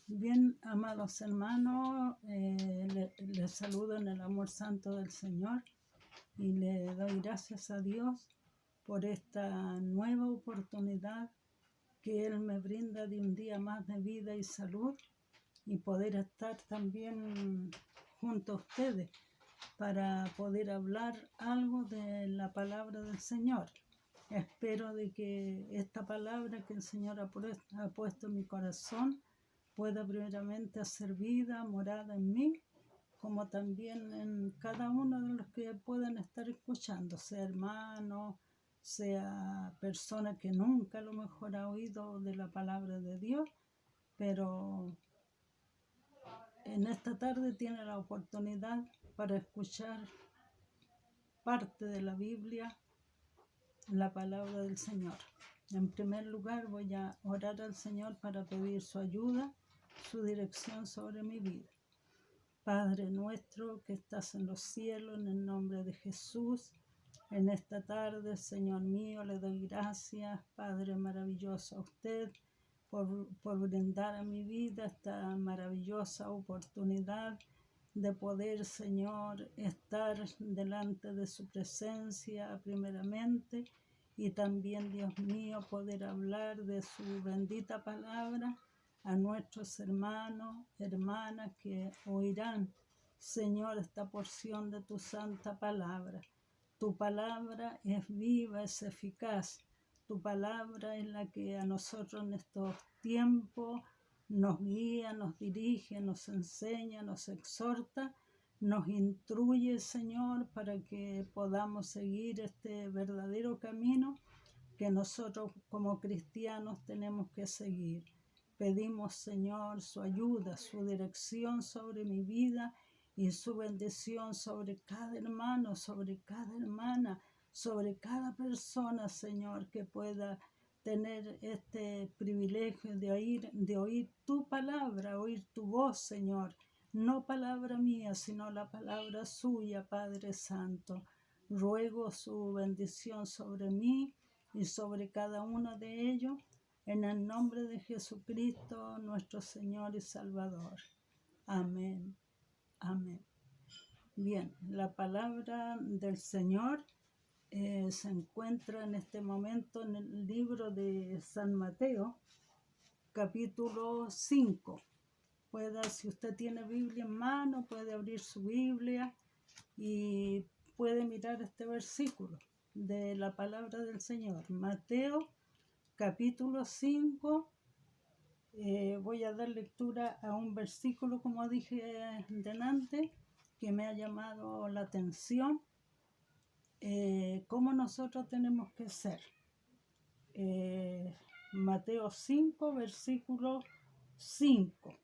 Bien, amados hermanos, les saludo en el amor santo del Señor y le doy gracias a Dios por esta nueva oportunidad que Él me brinda de un día más de vida y salud y poder estar también junto a ustedes para poder hablar algo de la palabra del Señor. Espero de que esta palabra que el Señor ha puesto en mi corazón pueda primeramente hacer vida, morada en mí, como también en cada uno de los que puedan estar escuchando, sea hermano, sea persona que nunca a lo mejor ha oído de la palabra de Dios, pero en esta tarde tiene la oportunidad para escuchar parte de la Biblia, la palabra del Señor. En primer lugar voy a orar al Señor para pedir su ayuda, su dirección sobre mi vida. Padre nuestro que estás en los cielos, en el nombre de Jesús, en esta tarde, Señor mío, le doy gracias, Padre maravilloso, a usted por brindar a mi vida esta maravillosa oportunidad de poder, Señor, estar delante de su presencia primeramente y también, Dios mío, poder hablar de su bendita palabra a nuestros hermanos, hermanas que oirán, Señor, esta porción de tu santa palabra. Tu palabra es viva, es eficaz. Tu palabra es la que a nosotros en estos tiempos nos guía, nos dirige, nos enseña, nos exhorta, nos instruye, Señor, para que podamos seguir este verdadero camino que nosotros como cristianos tenemos que seguir. Pedimos, Señor, su ayuda, su dirección sobre mi vida y su bendición sobre cada hermano, sobre cada hermana, sobre cada persona, Señor, que pueda tener este privilegio de oír tu palabra, oír tu voz, Señor. No palabra mía, sino la palabra suya, Padre Santo. Ruego su bendición sobre mí y sobre cada uno de ellos, en el nombre de Jesucristo, nuestro Señor y Salvador. Amén. Amén. Bien, la palabra del Señor se encuentra en este momento en el libro de San Mateo, capítulo 5. Si usted tiene Biblia en mano, puede abrir su Biblia y puede mirar este versículo de la palabra del Señor. Mateo, capítulo 5. Voy a dar lectura a un versículo, como dije delante, que me ha llamado la atención. Cómo nosotros tenemos que ser. Mateo 5, versículo 5.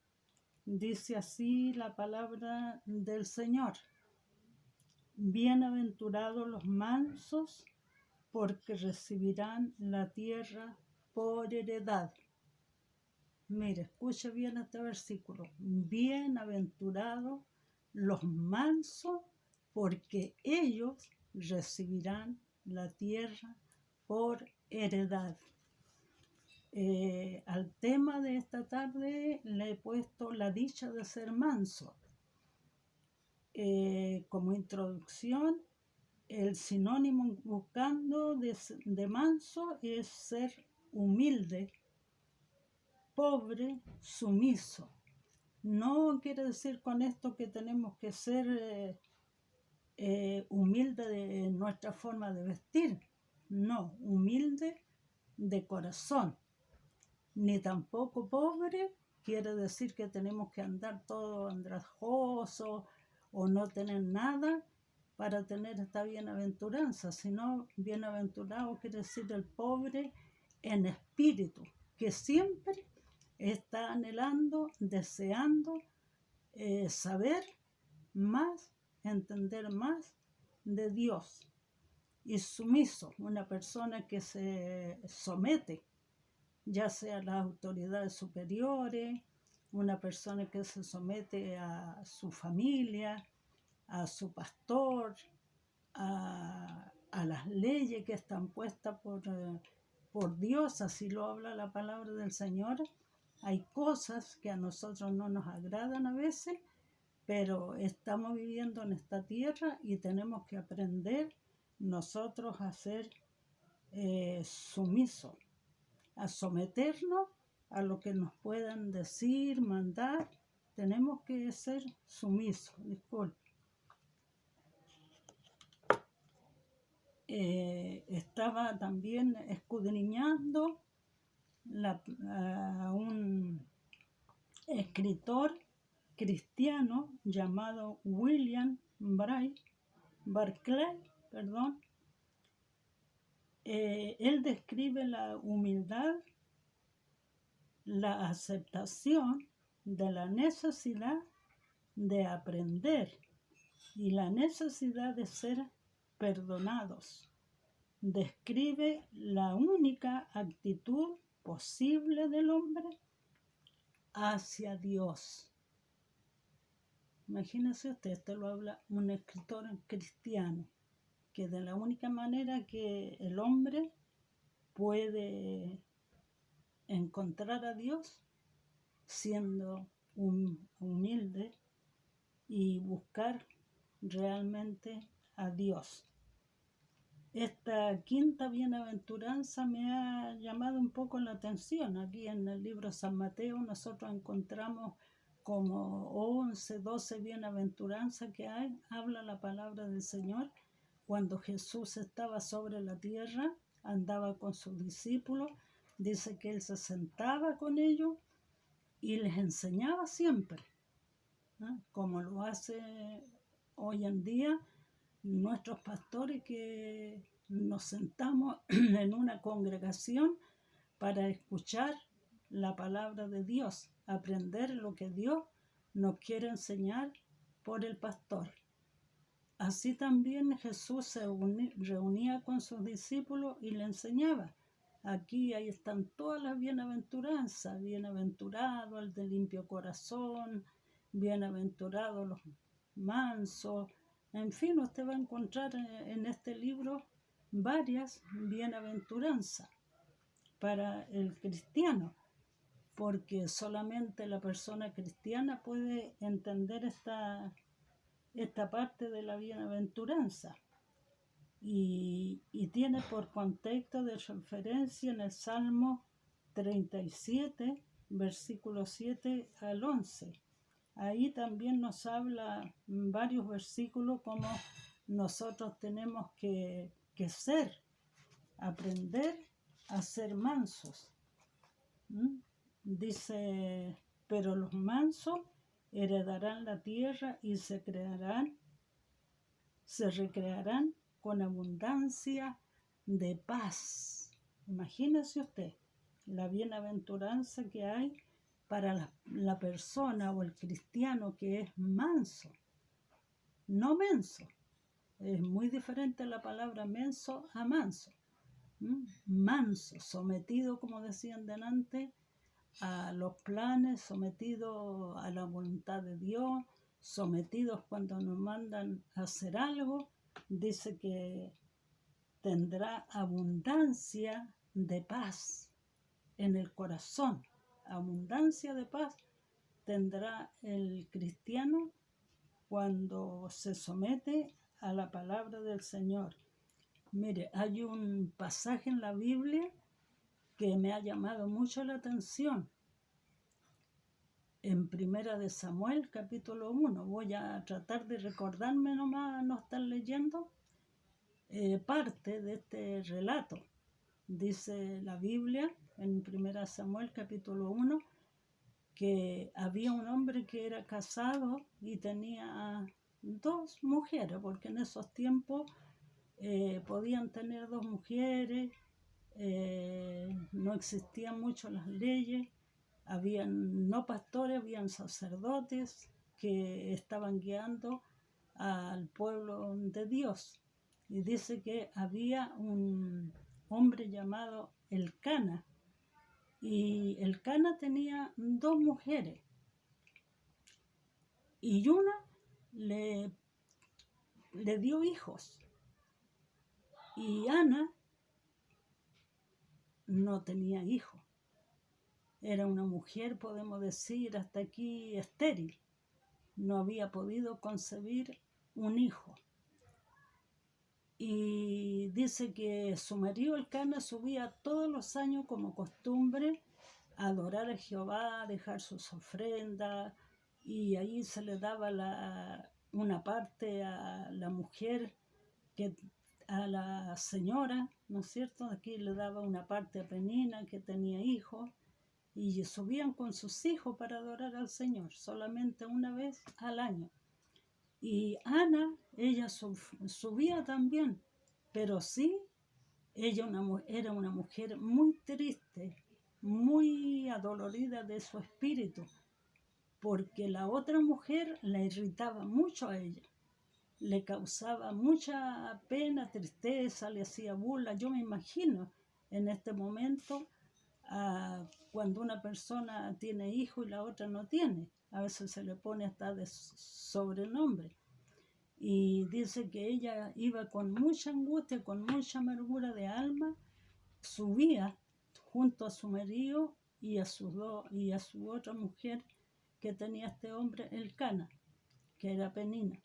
Dice así la palabra del Señor. Bienaventurados los mansos, porque recibirán la tierra por heredad. Mire, escuche bien este versículo. Bienaventurados los mansos, porque ellos recibirán la tierra por heredad. Al tema de esta tarde le he puesto la dicha de ser manso. Como introducción, el sinónimo buscando de manso es ser humilde, pobre, sumiso. No quiere decir con esto que tenemos que ser humilde de nuestra forma de vestir. No, humilde de corazón. Ni tampoco pobre quiere decir que tenemos que andar todo andrajoso o no tener nada para tener esta bienaventuranza, sino bienaventurado quiere decir el pobre en espíritu, que siempre está anhelando, deseando saber más, entender más de Dios. Y sumiso, una persona que se somete, ya sea a las autoridades superiores, una persona que se somete a su familia, a su pastor, a las leyes que están puestas por Dios, así lo habla la palabra del Señor, Hay cosas que a nosotros no nos agradan a veces, pero estamos viviendo en esta tierra y tenemos que aprender nosotros a ser sumisos, a someternos a lo que nos puedan decir, mandar. Tenemos que ser sumisos. Disculpe. Estaba también escudriñando a un escritor cristiano llamado William Barclay, perdón. Él describe la humildad, la aceptación de la necesidad de aprender y la necesidad de ser perdonados. Describe la única actitud posible del hombre hacia Dios. Imagínese usted, esto lo habla un escritor cristiano, que de la única manera que el hombre puede encontrar a Dios siendo humilde y buscar realmente a Dios. Esta quinta bienaventuranza me ha llamado un poco la atención. Aquí en el libro de San Mateo nosotros encontramos como 11, 12 bienaventuranzas que hay. Habla la palabra del Señor. Cuando Jesús estaba sobre la tierra, andaba con sus discípulos, dice que Él se sentaba con ellos y les enseñaba siempre, ¿no? Como lo hace hoy en día nuestros pastores, que nos sentamos en una congregación para escuchar la palabra de Dios, aprender lo que Dios nos quiere enseñar por el pastor. Así también Jesús se reunía con sus discípulos y le enseñaba. Aquí ahí están todas las bienaventuranzas. Bienaventurado el de limpio corazón, bienaventurado los mansos. En fin, usted va a encontrar en este libro varias bienaventuranzas para el cristiano, porque solamente la persona cristiana puede entender esta parte de la bienaventuranza. Y tiene por contexto de referencia en el Salmo 37, versículos 7 al 11. Ahí también nos habla varios versículos como nosotros tenemos que aprender a ser mansos. Dice, pero los mansos heredarán la tierra y se recrearán con abundancia de paz. Imagínese usted la bienaventuranza que hay para la persona o el cristiano que es manso, no menso. Es muy diferente la palabra menso a manso. Manso, sometido, como decían delante, a los planes, sometido a la voluntad de Dios, sometidos cuando nos mandan a hacer algo. Dice que tendrá abundancia de paz en el corazón. Abundancia de paz tendrá el cristiano cuando se somete a la palabra del Señor. Mire, hay un pasaje en la Biblia que me ha llamado mucho la atención. En Primera de Samuel, capítulo 1. Voy a tratar de recordarme nomás, no estar leyendo parte de este relato. Dice la Biblia en Primera Samuel, capítulo 1, que había un hombre que era casado y tenía 2 mujeres, porque en esos tiempos podían tener 2 mujeres, no existían mucho las leyes, habían no pastores, habían sacerdotes que estaban guiando al pueblo de Dios. Y dice que había un hombre llamado Elcana, y Elcana tenía 2 mujeres, y una le dio hijos, y Ana no tenía hijos. Era una mujer, podemos decir, hasta aquí estéril. No había podido concebir un hijo. Y dice que su marido Elcana subía todos los años como costumbre a adorar a Jehová, a dejar sus ofrendas, y ahí se le daba una parte a la mujer, a la señora, ¿no es cierto? Aquí le daba una parte a Penina, que tenía hijos, y subían con sus hijos para adorar al Señor, solamente una vez al año. Y Ana, ella subía también, pero sí, ella era una mujer muy triste, muy adolorida de su espíritu, porque la otra mujer la irritaba mucho a ella, le causaba mucha pena, tristeza, le hacía burla. Yo me imagino en este momento cuando una persona tiene hijo y la otra no tiene, a veces se le pone hasta de sobrenombre. Y dice que ella iba con mucha angustia, con mucha amargura de alma, subía junto a su marido y a su otra mujer que tenía este hombre, Elcana, que era Penina.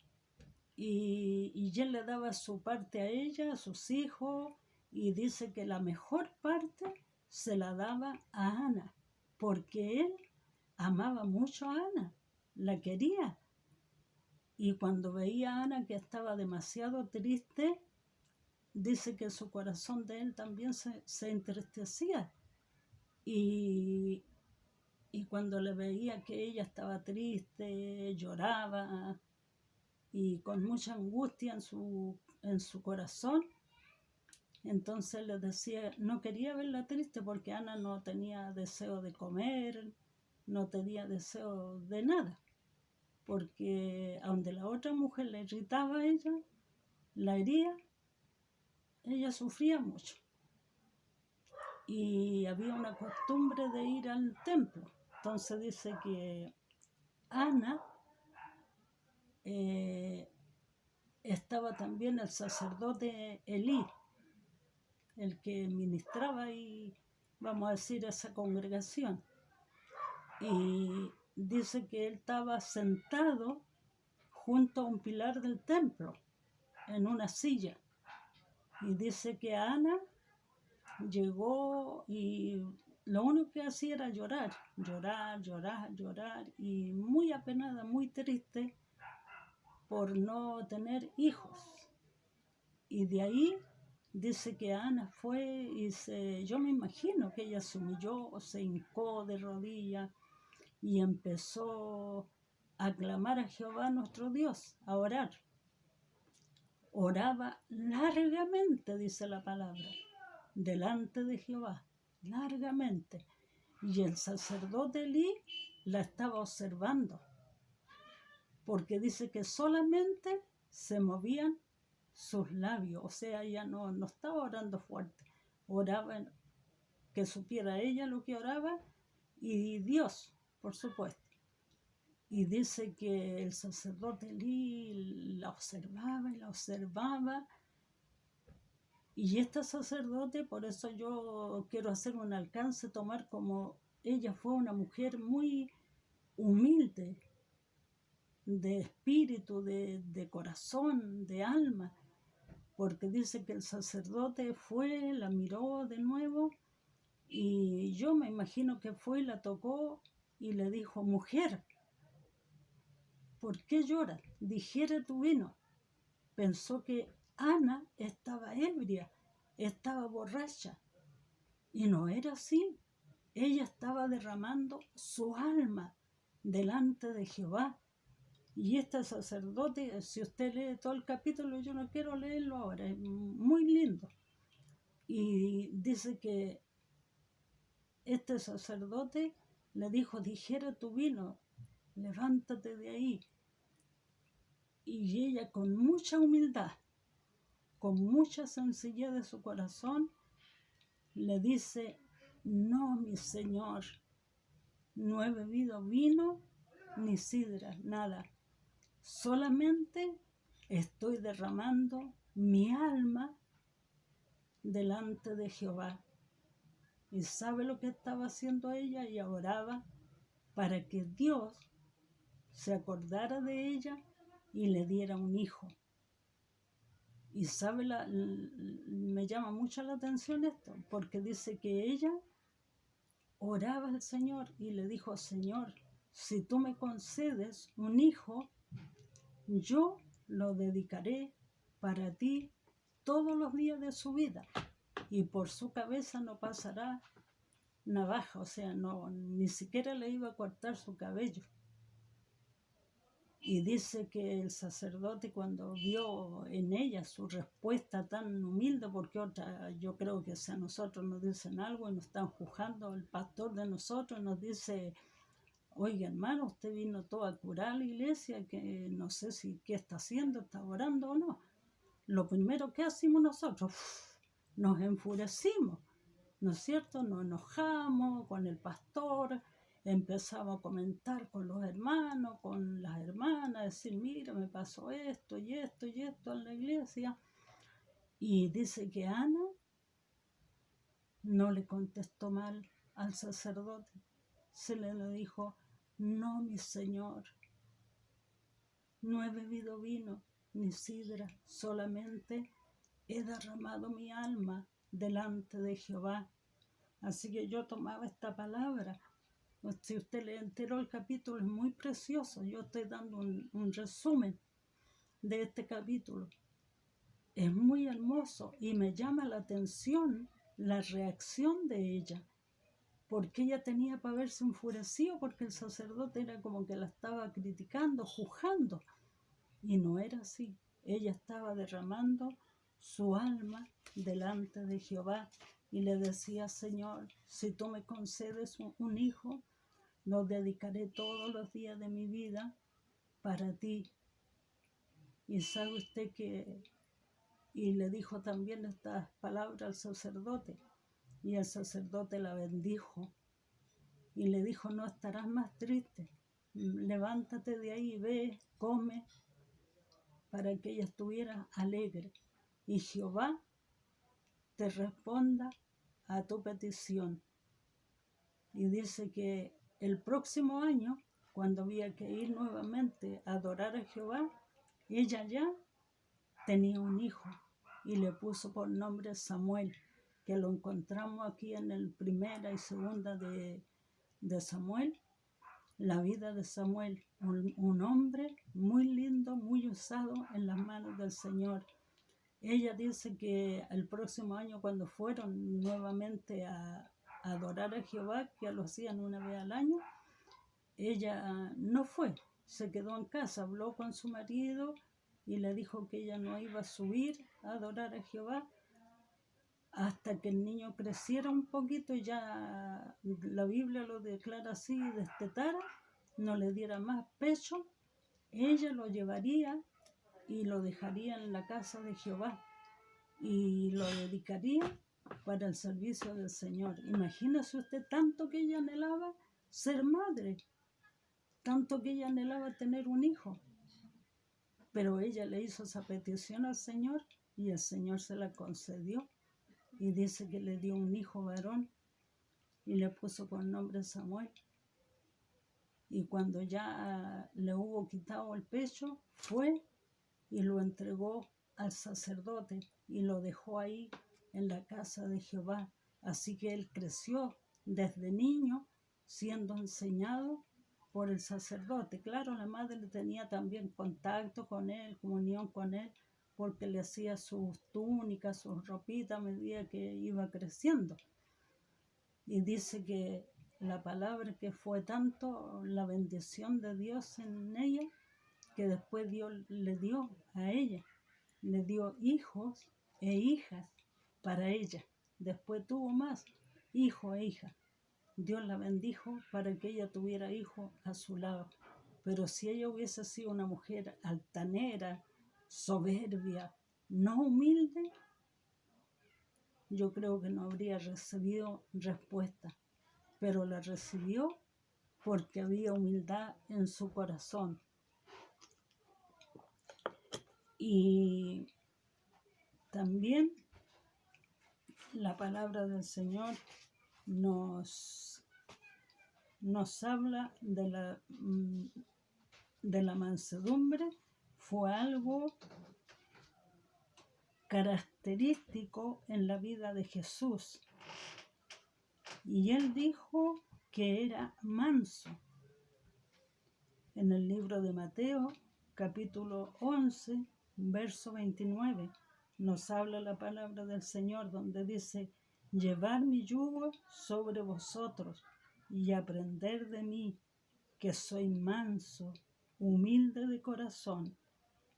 Y él le daba su parte a ella, a sus hijos, y dice que la mejor parte se la daba a Ana, porque él amaba mucho a Ana, la quería. Y cuando veía a Ana que estaba demasiado triste, dice que su corazón de él también se entristecía. Y cuando le veía que ella estaba triste, lloraba y con mucha angustia en su corazón, entonces le decía, no quería verla triste porque Ana no tenía deseo de comer, no tenía deseo de nada, porque a donde la otra mujer le irritaba a ella, la hería, ella sufría mucho. Y había una costumbre de ir al templo. Entonces dice que Ana estaba también el sacerdote Elí, el que ministraba ahí, vamos a decir, esa congregación. Y dice que él estaba sentado junto a un pilar del templo, en una silla. Y dice que Ana llegó y lo único que hacía era llorar, y muy apenada, muy triste por no tener hijos. Y de ahí dice que Ana fue y yo me imagino que ella se humilló, se hincó de rodillas y empezó a clamar a Jehová nuestro Dios, a orar. Oraba largamente, dice la palabra, delante de Jehová, largamente. Y el sacerdote Elí la estaba observando, porque dice que solamente se movían sus labios, o sea, ella no estaba orando fuerte, oraba que supiera ella lo que oraba y Dios, por supuesto. Y dice que el sacerdote Elí la observaba y la observaba. Y este sacerdote, por eso yo quiero hacer un alcance, tomar como ella fue una mujer muy humilde, de espíritu, de corazón, de alma, porque dice que el sacerdote fue, la miró de nuevo y yo me imagino que fue y la tocó y le dijo, mujer, ¿por qué lloras? Digiere tu vino. Pensó que Ana estaba ebria, estaba borracha, y no era así. Ella estaba derramando su alma delante de Jehová. Y este sacerdote, si usted lee todo el capítulo, yo no quiero leerlo ahora, es muy lindo. Y dice que este sacerdote le dijo, digiere tu vino, levántate de ahí. Y ella con mucha humildad, con mucha sencillez de su corazón, le dice, no, mi señor, no he bebido vino ni sidra, nada. Solamente estoy derramando mi alma delante de Jehová. ¿Y sabe lo que estaba haciendo ella? Ella oraba para que Dios se acordara de ella y le diera un hijo. Y sabe, me llama mucho la atención esto, porque dice que ella oraba al Señor y le dijo: Señor, si tú me concedes un hijo, yo lo dedicaré para ti todos los días de su vida, y por su cabeza no pasará navaja, o sea, no, ni siquiera le iba a cortar su cabello. Y dice que el sacerdote, cuando vio en ella su respuesta tan humilde, porque otra, yo creo que si a nosotros nos dicen algo y nos están juzgando, el pastor de nosotros nos dice: oiga, hermano, usted vino todo a curar a la iglesia, que no sé si qué está haciendo, está orando o no. Lo primero que hacemos nosotros, nos enfurecimos, ¿no es cierto? Nos enojamos con el pastor, empezamos a comentar con los hermanos, con las hermanas, decir: mira, me pasó esto y esto y esto en la iglesia. Y dice que Ana no le contestó mal al sacerdote. Se le dijo: no, mi señor, no he bebido vino ni sidra, solamente he derramado mi alma delante de Jehová. Así que yo tomaba esta palabra. Si usted le enteró el capítulo, es muy precioso. Yo estoy dando un resumen de este capítulo. Es muy hermoso y me llama la atención la reacción de ella, porque ella tenía para haberse enfurecido porque el sacerdote era como que la estaba criticando, juzgando, y no era así. Ella estaba derramando su alma delante de Jehová y le decía: Señor, si tú me concedes un hijo, lo dedicaré todos los días de mi vida para ti. Y sabe usted que, y le dijo también estas palabras al sacerdote, y el sacerdote la bendijo y le dijo: no estarás más triste, levántate de ahí, ve, come, para que ella estuviera alegre, y Jehová te responda a tu petición. Y dice que el próximo año, cuando había que ir nuevamente a adorar a Jehová, ella ya tenía un hijo y le puso por nombre Samuel, que lo encontramos aquí en el primera y segunda de Samuel, la vida de Samuel, un hombre muy lindo, muy usado en las manos del Señor. Ella dice que el próximo año, cuando fueron nuevamente a adorar a Jehová, que lo hacían una vez al año, ella no fue, se quedó en casa, habló con su marido y le dijo que ella no iba a subir a adorar a Jehová hasta que el niño creciera un poquito, y ya la Biblia lo declara así, destetara, no le diera más pecho, ella lo llevaría y lo dejaría en la casa de Jehová y lo dedicaría para el servicio del Señor. Imagínese usted tanto que ella anhelaba ser madre, tanto que ella anhelaba tener un hijo, pero ella le hizo esa petición al Señor y el Señor se la concedió, y dice que le dio un hijo varón y le puso por nombre Samuel. Y cuando ya le hubo quitado el pecho, fue y lo entregó al sacerdote y lo dejó ahí en la casa de Jehová. Así que él creció desde niño siendo enseñado por el sacerdote. Claro, la madre tenía también contacto con él, comunión con él, porque le hacía sus túnicas, sus ropitas a medida que iba creciendo. Y dice que la palabra, que fue tanto la bendición de Dios en ella, que después Dios le dio a ella, le dio hijos e hijas para ella. Después tuvo más hijos e hijas. Dios la bendijo para que ella tuviera hijos a su lado. Pero si ella hubiese sido una mujer altanera, soberbia, no humilde, yo creo que no habría recibido respuesta. Pero la recibió porque había humildad en su corazón. Y también la palabra del Señor nos habla de la mansedumbre. Fue algo característico en la vida de Jesús. Y él dijo que era manso. En el libro de Mateo, capítulo 11, verso 29, nos habla la palabra del Señor, donde dice: llevad mi yugo sobre vosotros y aprender de mí, que soy manso, humilde de corazón,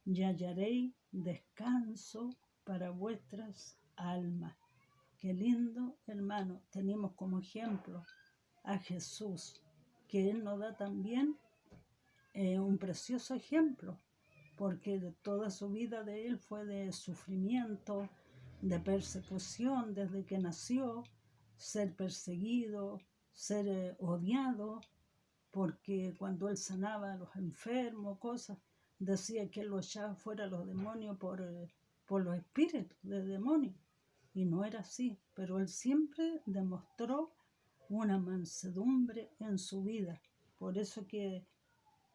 y hallaréis descanso para vuestras almas. Qué lindo, hermano. Tenemos como ejemplo a Jesús, que Él nos da también un precioso ejemplo, porque de toda su vida de Él fue de sufrimiento, de persecución desde que nació, ser perseguido, ser odiado, porque cuando Él sanaba a los enfermos, cosas, decía que Él lo echaba fuera a los demonios por los espíritus de demonios. Y no era así, pero Él siempre demostró una mansedumbre en su vida. Por eso que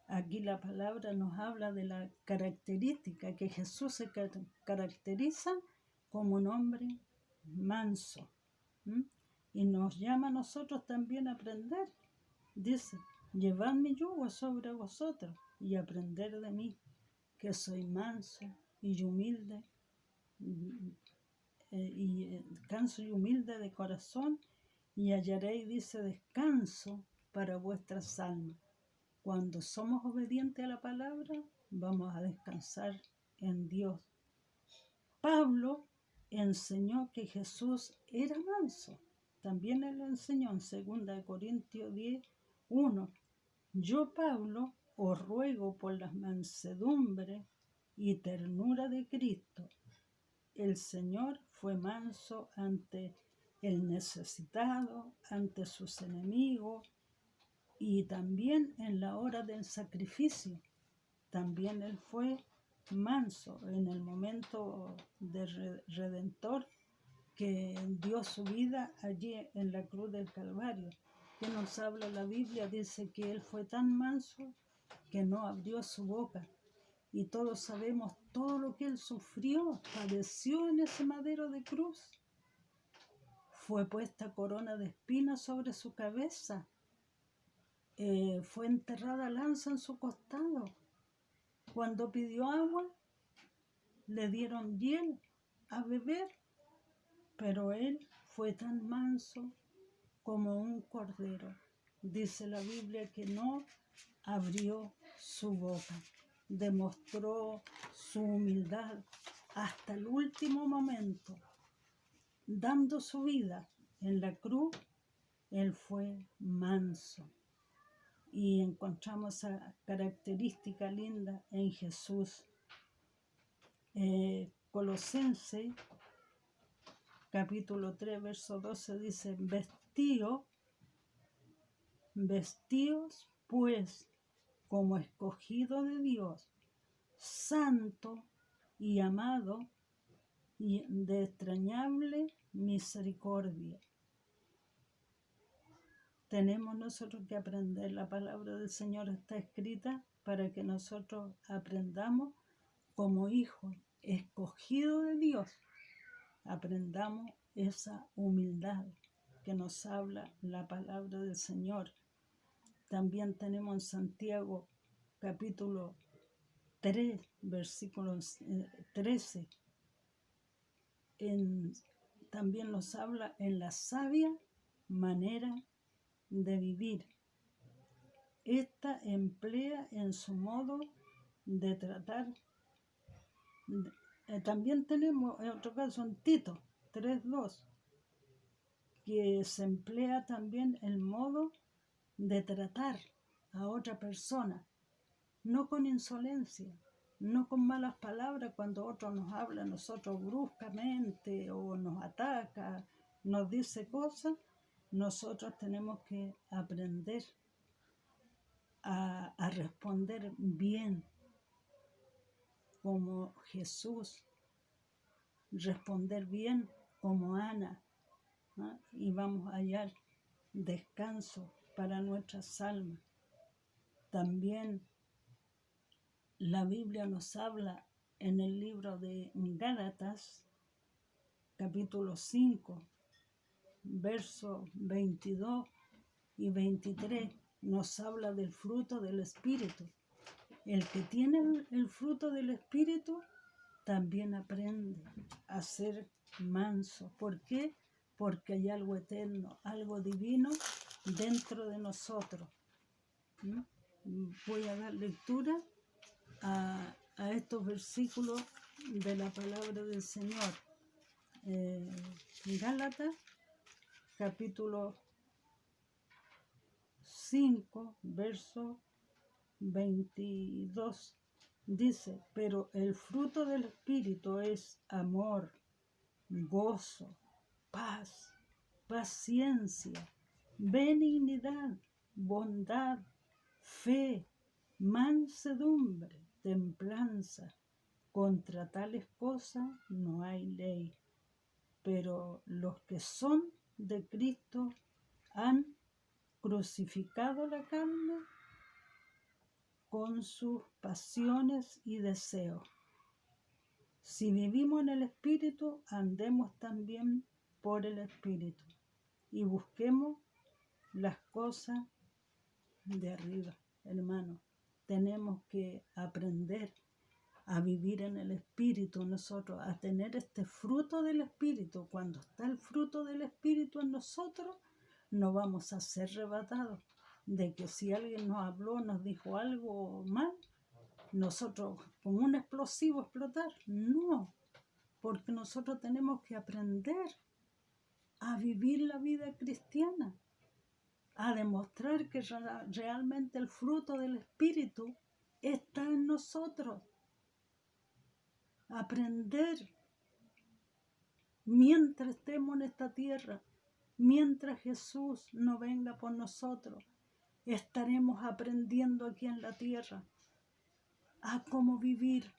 aquí la palabra nos habla de la característica, que Jesús se caracteriza como un hombre manso. Y nos llama a nosotros también a aprender. Dice: llevad mi yugo sobre vosotros y aprender de mí, que soy manso y humilde, canso y humilde de corazón, y hallaréis, dice, descanso para vuestras almas. Cuando somos obedientes a la palabra, vamos a descansar en Dios. Pablo enseñó que Jesús era manso. También él lo enseñó en 2 Corintios 10:1. Yo, Pablo, os ruego por la mansedumbre y ternura de Cristo. El Señor fue manso ante el necesitado, ante sus enemigos, y también en la hora del sacrificio. También Él fue manso en el momento de redentor, que dio su vida allí en la cruz del Calvario. Que nos habla la Biblia, dice que Él fue tan manso que no abrió su boca. Y todos sabemos todo lo que Él sufrió, padeció en ese madero de cruz. Fue puesta corona de espinas sobre su cabeza. Fue enterrada lanza en su costado. Cuando pidió agua, le dieron hiel a beber, pero Él fue tan manso como un cordero. Dice la Biblia que no abrió su boca. Demostró su humildad hasta el último momento. Dando su vida en la cruz, Él fue manso. Y encontramos esa característica linda en Jesús. Colosenses, capítulo 3, verso 12, dice: vestíos pues como escogido de Dios, santo y amado, y de extrañable misericordia. Tenemos nosotros que aprender. La palabra del Señor está escrita para que nosotros aprendamos como hijos escogidos de Dios. Aprendamos esa humildad que nos habla la palabra del Señor. También tenemos en Santiago capítulo 3, versículo 13. También nos habla en la sabia manera de vivir. Esta emplea en su modo de tratar. También tenemos en otro caso en Tito 3:2, que se emplea también el modo de tratar a otra persona, no con insolencia, no con malas palabras. Cuando otro nos habla a nosotros bruscamente o nos ataca, nos dice cosas, nosotros tenemos que aprender a responder bien, como Jesús, responder bien como Ana, ¿no? Y vamos a hallar descanso para nuestras almas. También la Biblia nos habla en el libro de Gálatas, capítulo 5, versos 22 y 23, nos habla del fruto del Espíritu. El que tiene el fruto del Espíritu también aprende a ser manso. ¿Por qué? Porque hay algo eterno, algo divino dentro de nosotros. Voy a dar lectura a estos versículos de la palabra del Señor. Gálatas, capítulo 5, verso 22, dice: pero el fruto del Espíritu es amor, gozo, paz, paciencia, benignidad, bondad, fe, mansedumbre, templanza. Contra tales cosas no hay ley. Pero los que son de Cristo han crucificado la carne con sus pasiones y deseos. Si vivimos en el Espíritu, andemos también por el Espíritu y busquemos las cosas de arriba. Hermano, tenemos que aprender a vivir en el Espíritu nosotros, a tener este fruto del Espíritu. Cuando está el fruto del Espíritu en nosotros, no vamos a ser arrebatados de que si alguien nos habló, nos dijo algo mal, nosotros con un explosivo explotar. No, porque nosotros tenemos que aprender a vivir la vida cristiana, a demostrar que realmente el fruto del Espíritu está en nosotros. Aprender mientras estemos en esta tierra, mientras Jesús no venga por nosotros, estaremos aprendiendo aquí en la tierra a cómo vivir,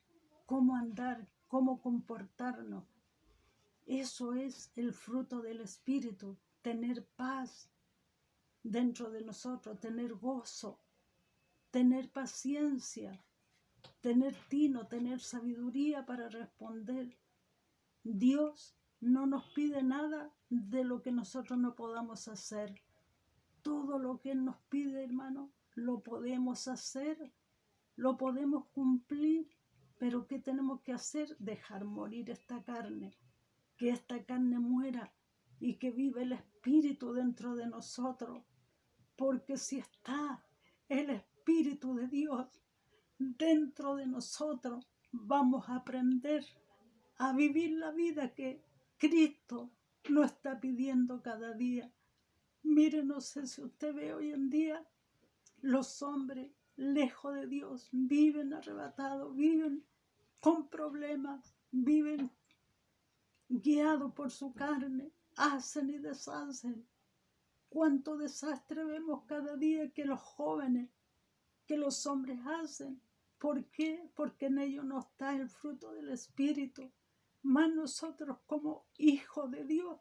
cómo andar, cómo comportarnos. Eso es el fruto del Espíritu, tener paz dentro de nosotros, tener gozo, tener paciencia, tener tino, tener sabiduría para responder. Dios no nos pide nada de lo que nosotros no podamos hacer. Todo lo que Él nos pide, hermano, lo podemos hacer, lo podemos cumplir. Pero ¿qué tenemos que hacer? Dejar morir esta carne, que esta carne muera y que vive el Espíritu dentro de nosotros. Porque si está el Espíritu de Dios dentro de nosotros, vamos a aprender a vivir la vida que Cristo nos está pidiendo cada día. Mire, no sé si usted ve hoy en día, los hombres lejos de Dios viven arrebatados, viven con problemas, viven guiados por su carne, hacen y deshacen. Cuánto desastre vemos cada día que los jóvenes, que los hombres hacen. ¿Por qué? Porque en ellos no está el fruto del Espíritu. Más nosotros como hijos de Dios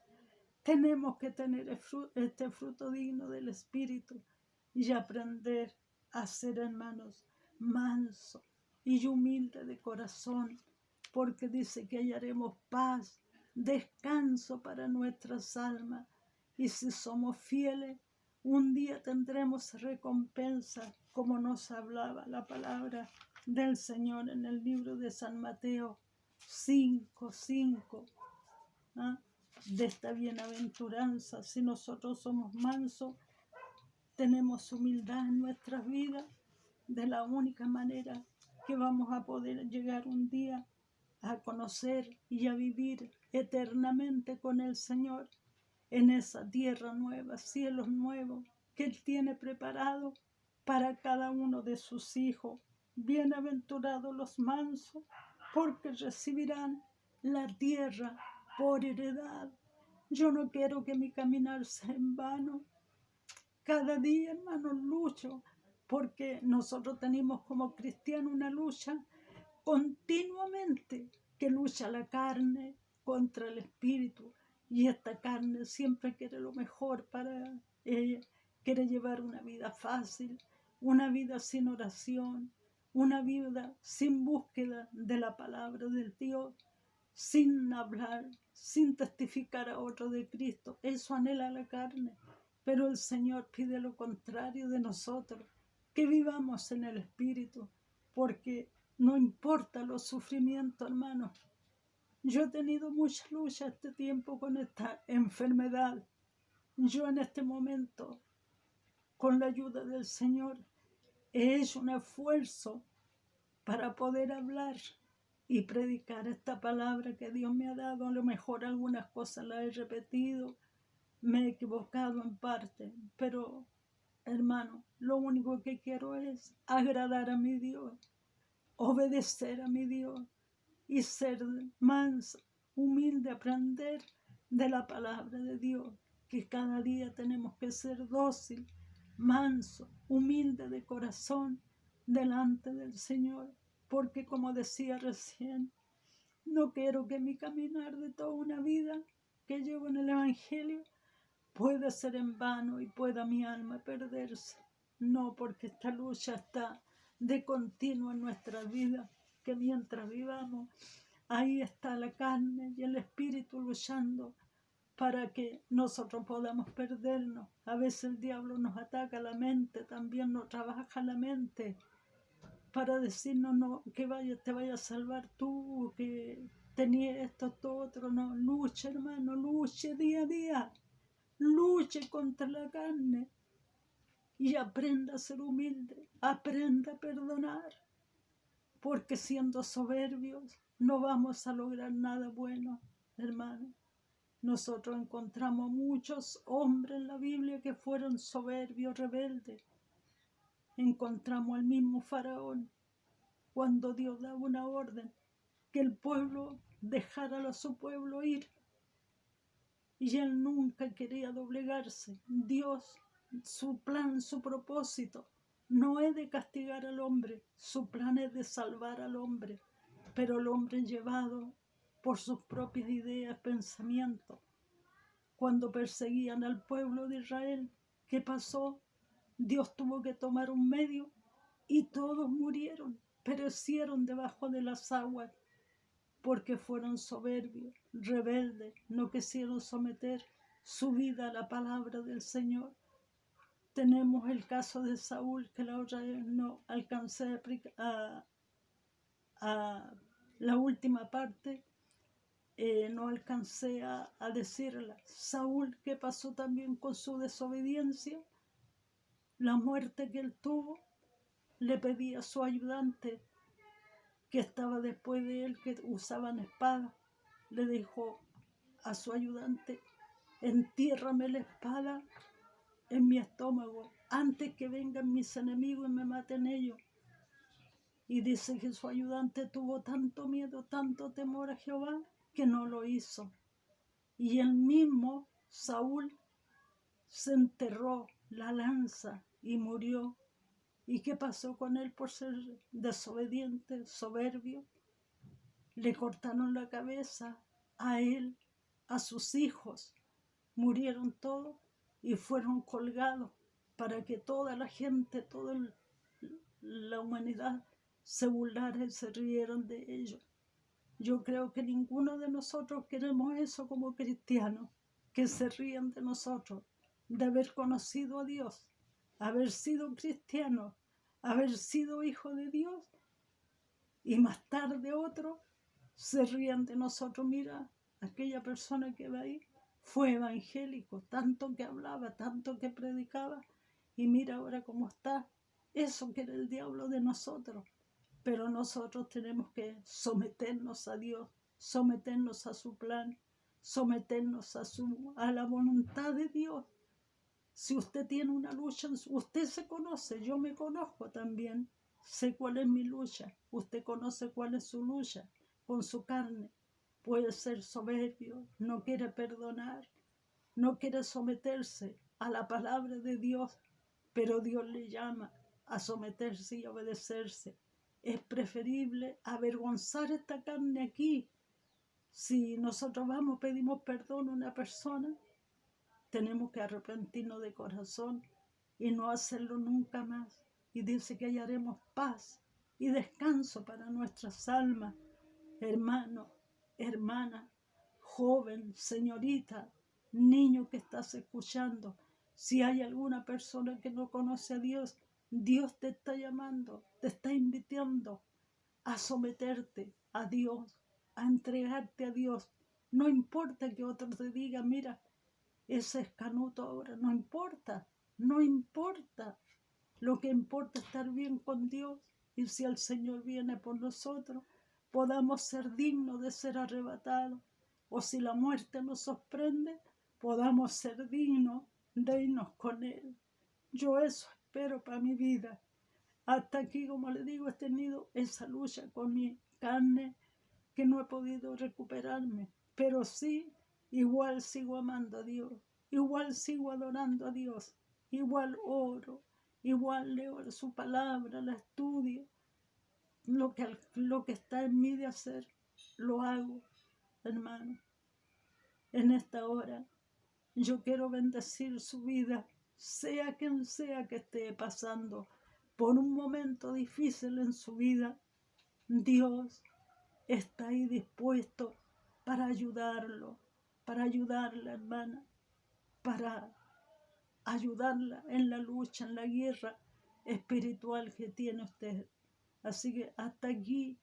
tenemos que tener este fruto digno del Espíritu y aprender a ser, hermanos, manso y humilde de corazón, porque dice que hallaremos paz, descanso para nuestras almas. Y si somos fieles, un día tendremos recompensa, como nos hablaba la palabra del Señor en el libro de San Mateo 5:5, de esta bienaventuranza. Si nosotros somos mansos, tenemos humildad en nuestras vidas, de la única manera que vamos a poder llegar un día a conocer y a vivir eternamente con el Señor en esa tierra nueva, cielos nuevos que Él tiene preparado para cada uno de sus hijos. Bienaventurados los mansos, porque recibirán la tierra por heredad. Yo no quiero que mi caminar sea en vano. Cada día, hermanos, lucho, porque nosotros tenemos como cristianos una lucha continuamente, que lucha la carne contra el espíritu, y esta carne siempre quiere lo mejor para quiere llevar una vida fácil, una vida sin oración, una vida sin búsqueda de la palabra del Dios, sin hablar, sin testificar a otro de Cristo. Eso anhela la carne. Pero el Señor pide lo contrario de nosotros, que vivamos en el Espíritu, porque no importa los sufrimientos, hermanos. Yo he tenido mucha lucha este tiempo con esta enfermedad. Yo en este momento, con la ayuda del Señor, he hecho un esfuerzo para poder hablar y predicar esta palabra que Dios me ha dado. A lo mejor algunas cosas las he repetido, me he equivocado en parte, pero hermano, lo único que quiero es agradar a mi Dios, obedecer a mi Dios y ser manso, humilde, aprender de la palabra de Dios, que cada día tenemos que ser dócil, manso, humilde de corazón delante del Señor, porque como decía recién, no quiero que mi caminar de toda una vida que llevo en el Evangelio pueda ser en vano y pueda mi alma perderse. No, porque esta lucha está de continuo en nuestra vida, que mientras vivamos, ahí está la carne y el espíritu luchando para que nosotros podamos perdernos. A veces el diablo nos ataca la mente, también nos trabaja la mente para decirnos no, que te vaya a salvar tú, que tenías esto, otro. No, luche, hermano, luche día a día. Luche contra la carne y aprenda a ser humilde, aprenda a perdonar, porque siendo soberbios no vamos a lograr nada bueno, hermano. Nosotros encontramos muchos hombres en la Biblia que fueron soberbios, rebeldes. Encontramos al mismo Faraón cuando Dios daba una orden que el pueblo dejara a su pueblo ir. Y él nunca quería doblegarse. Dios, su plan, su propósito, no es de castigar al hombre, su plan es de salvar al hombre. Pero el hombre llevado por sus propias ideas, pensamientos. Cuando perseguían al pueblo de Israel, ¿qué pasó? Dios tuvo que tomar un medio y todos murieron, perecieron debajo de las aguas, porque fueron soberbios, rebeldes, no quisieron someter su vida a la palabra del Señor. Tenemos el caso de Saúl, que la otra vez no alcancé a la última parte, no alcancé a decirla. Saúl, ¿qué pasó también con su desobediencia? La muerte que él tuvo, le pedía a su ayudante, que estaba después de él, que usaban espada, le dijo a su ayudante: entiérrame la espada en mi estómago antes que vengan mis enemigos y me maten ellos. Y dice que su ayudante tuvo tanto miedo, tanto temor a Jehová, que no lo hizo. Y el mismo Saúl se enterró la lanza y murió. ¿Y qué pasó con él por ser desobediente, soberbio? Le cortaron la cabeza a él, a sus hijos, murieron todos y fueron colgados para que toda la gente, toda la humanidad se burlara y se rieran de ellos. Yo creo que ninguno de nosotros queremos eso como cristianos, que se rían de nosotros, de haber conocido a Dios, haber sido cristianos, haber sido hijos de Dios, y más tarde otros se rían de nosotros. Mira, aquella persona que va ahí fue evangélico, tanto que hablaba, tanto que predicaba, y mira ahora cómo está. Eso quiere el diablo de nosotros. Pero nosotros tenemos que someternos a Dios, someternos a su plan, someternos a la voluntad de Dios. Si usted tiene una lucha, usted se conoce, yo me conozco también, sé cuál es mi lucha, usted conoce cuál es su lucha con su carne. Puede ser soberbio, no quiere perdonar, no quiere someterse a la palabra de Dios, pero Dios le llama a someterse y a obedecerse. Es preferible avergonzar esta carne aquí. Si nosotros vamos, pedimos perdón a una persona, tenemos que arrepentirnos de corazón y no hacerlo nunca más. Y dice que hallaremos paz y descanso para nuestras almas. Hermano, hermana, joven, señorita, niño que estás escuchando, si hay alguna persona que no conoce a Dios, Dios te está llamando, te está invitando a someterte a Dios, a entregarte a Dios. No importa que otro te diga, mira, ese es canuto ahora, no importa, no importa. Lo que importa es estar bien con Dios, y si el Señor viene por nosotros, podamos ser dignos de ser arrebatados, o si la muerte nos sorprende, podamos ser dignos de irnos con Él. Yo eso espero para mi vida. Hasta aquí, como le digo, he tenido esa lucha con mi carne que no he podido recuperarme, pero sí, igual sigo amando a Dios, igual sigo adorando a Dios, igual oro, igual leo su palabra, la estudio, lo que está en mí de hacer, lo hago, hermano. En esta hora yo quiero bendecir su vida, sea quien sea que esté pasando por un momento difícil en su vida. Dios está ahí dispuesto para ayudarlo, para ayudarla, hermana, para ayudarla en la lucha, en la guerra espiritual que tiene usted. Así que hasta aquí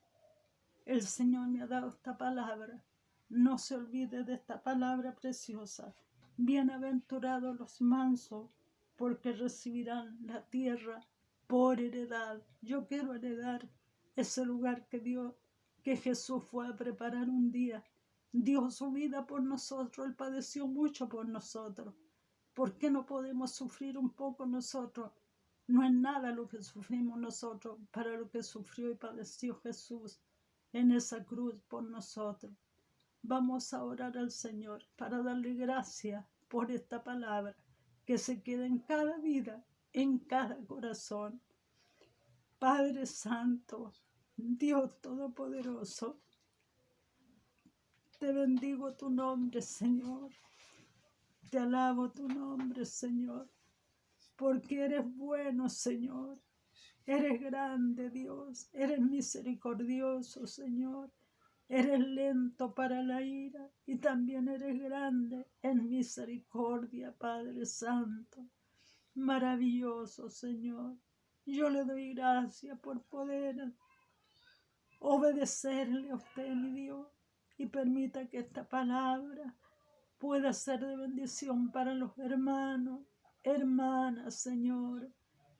el Señor me ha dado esta palabra. No se olvide de esta palabra preciosa. Bienaventurados los mansos, porque recibirán la tierra por heredad. Yo quiero heredar ese lugar que Jesús fue a preparar un día. Dio su vida por nosotros, Él padeció mucho por nosotros. ¿Por qué no podemos sufrir un poco nosotros? No es nada lo que sufrimos nosotros para lo que sufrió y padeció Jesús en esa cruz por nosotros. Vamos a orar al Señor para darle gracias por esta palabra que se queda en cada vida, en cada corazón. Padre Santo, Dios Todopoderoso, te bendigo tu nombre, Señor. Te alabo tu nombre, Señor, porque eres bueno, Señor. Eres grande, Dios. Eres misericordioso, Señor. Eres lento para la ira y también eres grande en misericordia, Padre Santo. Maravilloso, Señor. Yo le doy gracias por poder obedecerle a usted, mi Dios, y permita que esta palabra pueda ser de bendición para los hermanos, hermanas, Señor,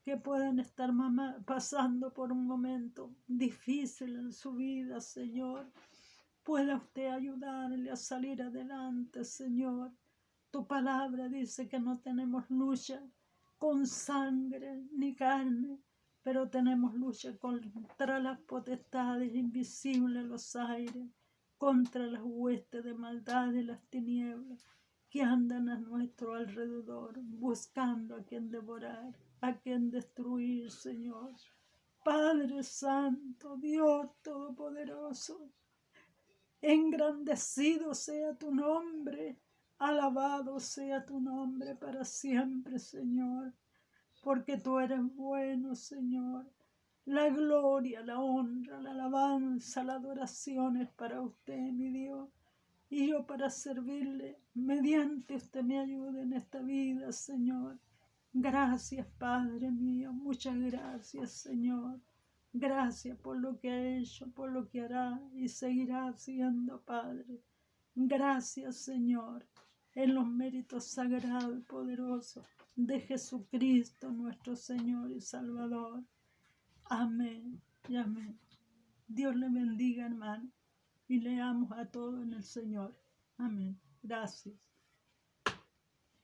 que puedan estar pasando por un momento difícil en su vida, Señor. Pueda usted ayudarle a salir adelante, Señor. Tu palabra dice que no tenemos lucha con sangre ni carne, pero tenemos lucha contra las potestades invisibles en los aires, contra las huestes de maldad y las tinieblas que andan a nuestro alrededor, buscando a quien devorar, a quien destruir, Señor. Padre Santo, Dios Todopoderoso, engrandecido sea tu nombre, alabado sea tu nombre para siempre, Señor, porque tú eres bueno, Señor. La gloria, la honra, la alabanza, la adoración es para usted, mi Dios. Y yo para servirle, mediante usted me ayude en esta vida, Señor. Gracias, Padre mío, muchas gracias, Señor. Gracias por lo que ha hecho, por lo que hará y seguirá haciendo, Padre. Gracias, Señor, en los méritos sagrados y poderosos de Jesucristo, nuestro Señor y Salvador. Amén y amén. Dios le bendiga, hermano, y leamos a todos en el Señor. Amén. Gracias.